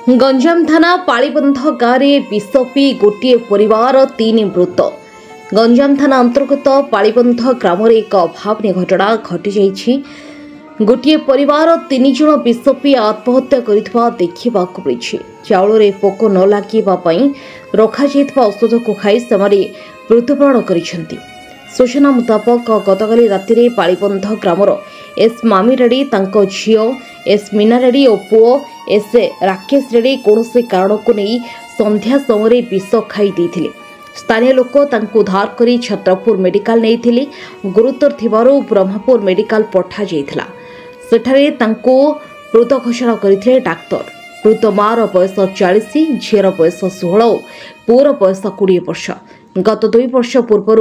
गंजाम थाना पालीबंध गाँव में विष पी गोटे परिवार 3 मृत। गंजाम थाना अंतर्गत पालीबंध ग्राम में एक अभावन घटना घटी जाइछि। गोटे परिवार 3 जन विष पी आत्महत्या करिथबा देखिबाकु मिलिछि। चाउल रे पोक न लागिबा पई रखा जाइथबा औषध को खाई सेमाने मृत्युवरण करिसेंति। सूचना मुताबक गतकाली राति पालीबंध ग्रामर एस मामी रेड्डी तांको झियो एस मीना रेड्डी और पुओ एस राकेश रेड्डी कौनसी कारण को नहीं संध्या समय विष खाई देथिले। स्थानीय लोक तांको उद्धार करी छत्रपुर मेडिकल नहीं गुरुतर थिबारु ब्रह्मपुर मेडिकल पठा जाइथिला। सेठारे तांको मृत घोषणा करथिले डाक्टर। मृत मार बयस 40, झीर बयस 16, पुओर बयस 20 वर्ष। गत 2 वर्ष पूर्व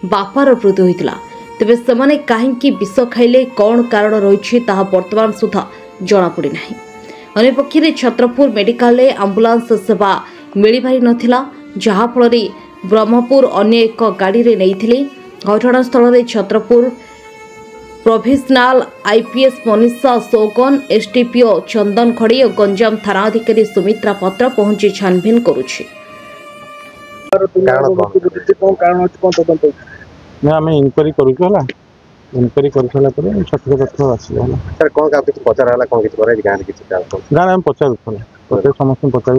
बापार मृत्यु होता। तेबे सेमाने काहेकि विष खाइले कौन कारण रही बर्तमान सुधा जनापड़ी ना। अन्यपक्षे छत्रपुर मेडिकल आंबुलांस सेवा मिलपारि नथिला, जहाँफल ब्रह्मपुर अन्य एक गाड़ी रे नहीं। घटनास्थल में Chhatrapur provisional IPS Manisha Saugan, SDPO Chandan खड़ी और गंजाम थाना अधिकारी सुमित्रा पत्र पहुंची छानबीन करुछि। इनक्वारी इनक्वारी कर छत्र तथ्य आसला सर कौन का किछ पचाराला कौन किछ करे गां किछ गां हम पचार समस्त पचार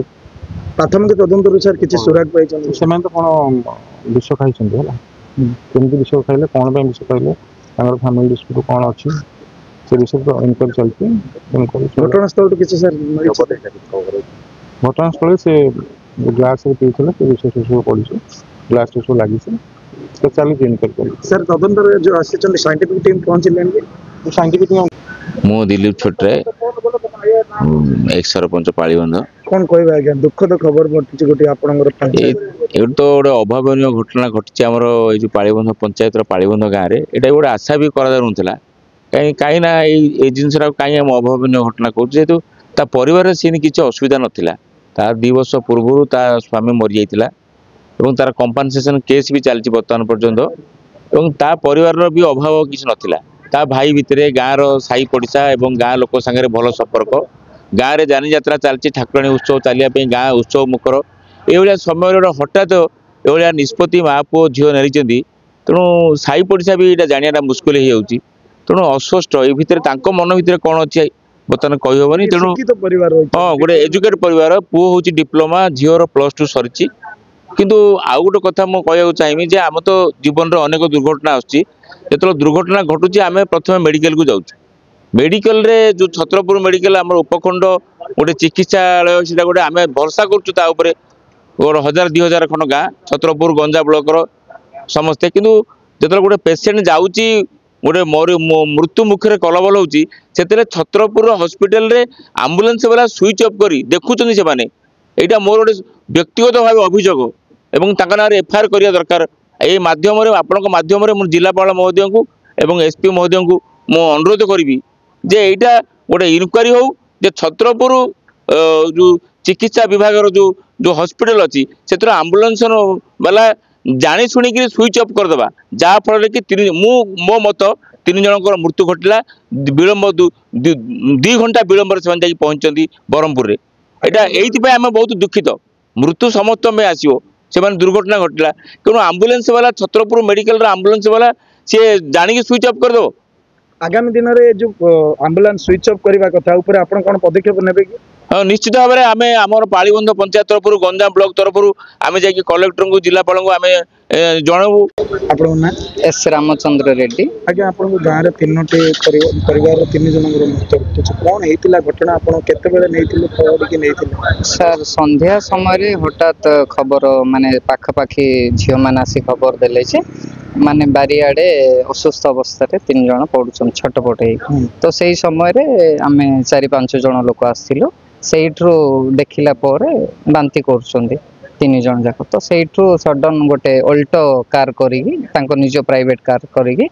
प्राथमिक तदंत सर किछ सुराग पाई से तो कौन विष खाई केमती विष खाइले कौन विष खाइले फैमिली डिस्प्यूट कौन अच्छी से विषय तो इनक्वारी चलती। घटनास्थल किसी सर घटनास्थल से ग्लास पीते विषय सब पड़ी ग्लास सब लगी तो चली इनक्वारी सर तदंत जो आसी साइंटिफिक टीम पहुंचे साइंटिफिक मु दिलीप छोटे एक सरपंच पालीबंध कौन कहबा आज्ञा दुखद खबर घटी गोटे आपनकर पंचायत ए तो गोटे अभावनीय घटना घटी आमर ए जो पालीबंध पंचायत पालीबंध गाँव में एटा गोटे आशा भी करा जानुला कहीं ना ये जिनसा कहीं अभावनीय घटना कहूँ जेहेतु ता परिवार सीन किसी असुविधा नाला तार 2 वर्ष पूर्व ता स्वामी मरी जाइतिला एवं तार कंपनसेशन केस भी चलती बर्तमान पर्यंत एवं ता परिवार भी अभाव किसी नथिला। ता भाई भितर गाँव साई पड़िशा और गाँ लोक सागर भल संपर्क गाँव में जानी यात्रा चलती ठाकुराणी उत्सव चलिए गाँ उत्सव मुखर ये समय हठात ये निष्पत्ति माँ पुओ झील नहीं तेणु साई पड़िशा भी यहाँ जाना मुस्किल हो जाऊँगी तेणु अस्वस्थ ये भितर मन भितर कौन अच्छी बर्तमान कहीहबनी तेणु हाँ गोटे एजुकेट परिवार पुओ हूँ डिप्लोमा झीर +2 सरी किंतु आउ गोटे कथा मुझे चाहिए जे आम तो जीवन में अनेक दुर्घटना आसो दुर्घटना घटुची आम प्रथम मेडिकल को जाऊँ मेडिकल रे जो छत्रपुर मेडिकल आम उपखंड गोटे चिकित्सालय से गोटे आम भरसा कर 1000-2000 खंड गाँ छत्रपुर गंजा ब्लॉकर समस्ते किंतु जो गोटे पेसेंट जाऊँगी गोटे मृत्यु मुखे कलबल होती छत्रपुर हॉस्पिटल रे आंबुलांस वाला स्विच ऑफ कर देखुं से माने यहाँ मोर गोटे व्यक्तिगत भाव अभियोग एवं ना एफआईआर करिया दरकार ए माध्यम आपण माध्यम जिलापाल महोदय को एवं एसपी महोदय को मु अनुरोध करी जे यहाँ गोटे इनक्वारी हो जे छत्रपुर जो चिकित्सा विभाग जो जो हॉस्पिटल अच्छी से आंबुलांस वाला जानी शुणिक स्विच ऑफ करदे जहाँफल कि मो मत 3 जनकर मृत्यु घटला विलंब 2 घंटा विलंब से पहुंचती ब्रह्मपुर में यहाँ ये आम बहुत दुखित मृत्यु समस्त में आसो से दुर्घटना घटला क्यों आंबुलांस वाला छत्रपुर मेडिकल आंबुलांस वाला सी जानिक स्विच ऑफ करदे आगामी दिन में जो आंबुलांस स्विच ऑफ करने कथा ऊपर आपण कौन पदक्षेप नेबे कि हाँ निश्चित भाव में आम आम पालीबंध पंचायत तरफ गंजाम ब्लॉक तरफ आम जा कलेक्टर को जिलापाल को आम जनऊ एस रामचंद्र रेड्डी आज्ञा आप गाँव में 3टी परिवार 3 जनकर मृत्यु कौन होता घटना आप केतबेले खबर कि नहीं सर संध्या समय हठात खबर माने पाखापाखि झील मैंने आसी खबर देले माने बारियाडे असुस्थ अवस्था 3 जन पड़ुन छटपटे तो सही समय आम 4-5 जन लोक आसलु से देखला बांती कर 3 जन जाक तो सहीठू सडन गोटे अल्टो कार करी निज प्राइवेट कार करी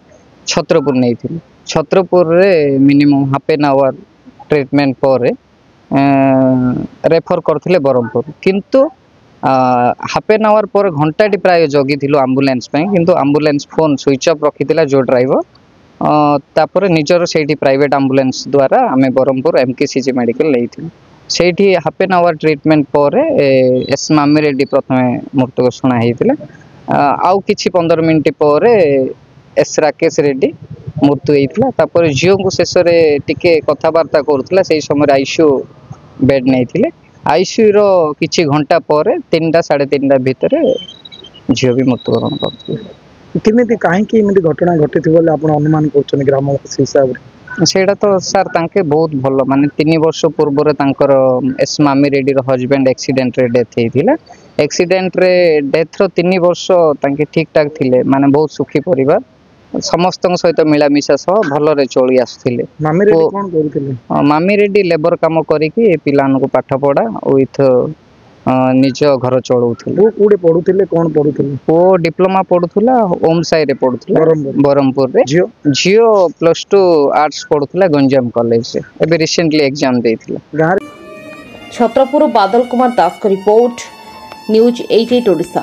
छत्रपुर नहीं थी छत्रपुर रे minimum half an hour treatment पर रेफर करथिले ब्रह्मपुर किंतु हाफ एन आवर पर घंटाटी प्राय जगी आंबुलांस किंतु आंबुलांस फोन स्विच ऑफ रखी जो ड्राइवर तापर निजर से प्राइवेट आंबुलांस द्वारा आम ब्रह्मपुर एमकेसीजी मेडिकल नहीं ସେଇଠି ହାଫ୍ ଏନ୍ ଆୱାର ଟ୍ରିଟमेଣ୍ଟ ପରେ ଏସ୍ ମାମି ରେଡ୍ଡି ପ୍ରଥମେ ମୃତ ଘୋଷଣା ହେଇଥିଲା। ଆଉ କିଛି 15 ମିନିଟ୍ ପରେ ଏସ୍ ରାକେଶ ରେଡ୍ଡି ମୃତ୍ୟୁ ହେଇଥିଲା। ତାପରେ ଝିଅଙ୍କୁ ଶେଷରେ ଟିକେ କଥାବାର୍ତ୍ତା କରୁଥିଲା, ସେଇ ସମୟରେ ଆଇସିୟୁ ବେଡ୍ ନେଇଥିଲେ। ଆଇସିୟୁର କିଛି ଘଣ୍ଟା ପରେ 3ଟା 3:30 ଭିତରେ ଝିଅ ବି ମୃତ୍ୟୁବରଣ କରିଥିଲେ। କେମିତି କାହିଁକି ଏମିତି ଘଟଣା ଘଟିଥିବ ବୋଲି ଆପଣ ଅନୁମାନ କରୁଛନ୍ତି ଗ୍ରାମବାସୀ ହିସାବରେ? ସେଇଟା ତ ସାର୍ ତାଙ୍କେ ବହୁତ ଭଲ, ମାନେ 3 ବର୍ଷ ପୂର୍ବରୁ ତାଙ୍କର ଏସ୍ ମାମି ରେଡ୍ଡିର ହଜବେଣ୍ଡ ଆକ୍ସିଡେଣ୍ଟରେ ଡେଥ୍ ହେଇଥିଲା। ଆକ୍ସିଡେଣ୍ଟରେ ଡେଥ୍ର 3 ବର୍ଷ ତାଙ୍କେ ଠିକ୍ ଠାକ୍ ଥିଲେ, ମାନେ ବହୁତ ସୁଖୀ ପରିବାର, ସମସ୍ତଙ୍କ ସହିତ ମିଳାମିଶା ସହ ଭଲରେ ଚଳି ଆସୁଥିଲେ। ମାମି ରେଡ୍ଡି କଣ କରୁଥିଲେ? ମାମି ରେଡ୍ଡି ଲେବର କାମ କରିକି ପିଲାମାନଙ୍କୁ ପାଠ ପଢା ୱିଥ୍ ନିଜ ଘର ଚଳଉଥିଲେ। ପୁଅ କୋଉଠି ପଢୁଥିଲେ, କଣ ପଢୁଥିଲେ? ପୁଅ ଡିପ୍ଲୋମା ପଢୁଥିଲା ଓମ୍ ସାଇରେ ପଢୁଥିଲା ବ୍ରହ୍ମପୁରରେ। ଝିଅ +2 ଆର୍ଟ୍ସ ପଢୁଥିଲା ଗଞ୍ଜାମ କଲେଜରେ, ଏବେ ରିସେଣ୍ଟଲି ଏକ୍ଜାମ ଦେଇଥିଲା। ଗାଁରେ ଛତ୍ରପୁର ବାଦଲ କୁମାର ଦାସଙ୍କ ରିପୋର୍ଟ, ନ୍ୟୁଜ୍ 88 ଓଡ଼ିଶା।